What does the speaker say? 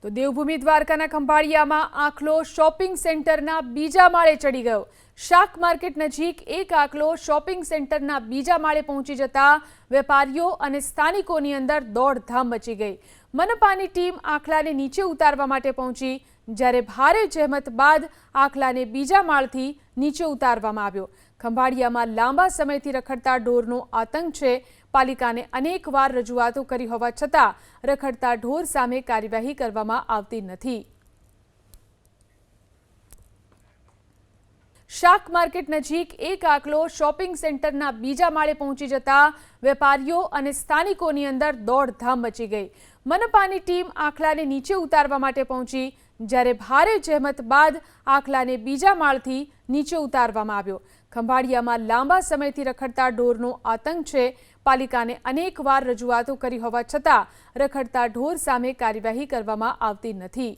તો દેવભૂમિ દ્વારકાના ખંભાળિયામાં આખલો શોપિંગ સેન્ટરના બીજા માળે ચડી ગયો। શાક માર્કેટ નજીક એક આખલો શોપિંગ સેન્ટરના બીજા માળે પહોંચી જતા વેપારીઓ અને સ્થાનિકોની અંદર દોડધામ મચી ગઈ। મનપાની ટીમ આખલાને નીચે ઉતારવા માટે પહોંચી, જ્યારે ભારે જહેમત બાદ આખલાને બીજા માળથી નીચે ઉતારવામાં આવ્યો। ખંભાળિયામાં લાંબા સમયથી રખડતા ઢોરનો આતંક છે। પાલિકાને અનેકવાર રજૂઆતો કરી હોવા છતાં રખડતા ઢોર સામે કાર્યવાહી કરવામાં આવતી નથી। શાક માર્કેટ નજીક એક આખલો શોપિંગ સેન્ટરના બીજા માળે પહોંચી જતા વેપારીઓ અને સ્થાનિકોની અંદર દોડધામ મચી ગઈ। મનપાની ટીમ આખલાને નીચે ઉતારવા માટે પહોંચી, જ્યારે ભારે જહેમત બાદ આખલાને બીજા માળથી નીચે ઉતારવામાં આવ્યો। ખંભાળિયામાં લાંબા સમયથી રખડતા ઢોરનો આતંક છે। પાલિકાને અનેકવાર રજૂઆતો કરી હોવા છતાં રખડતા ઢોર સામે કાર્યવાહી કરવામાં આવતી નથી।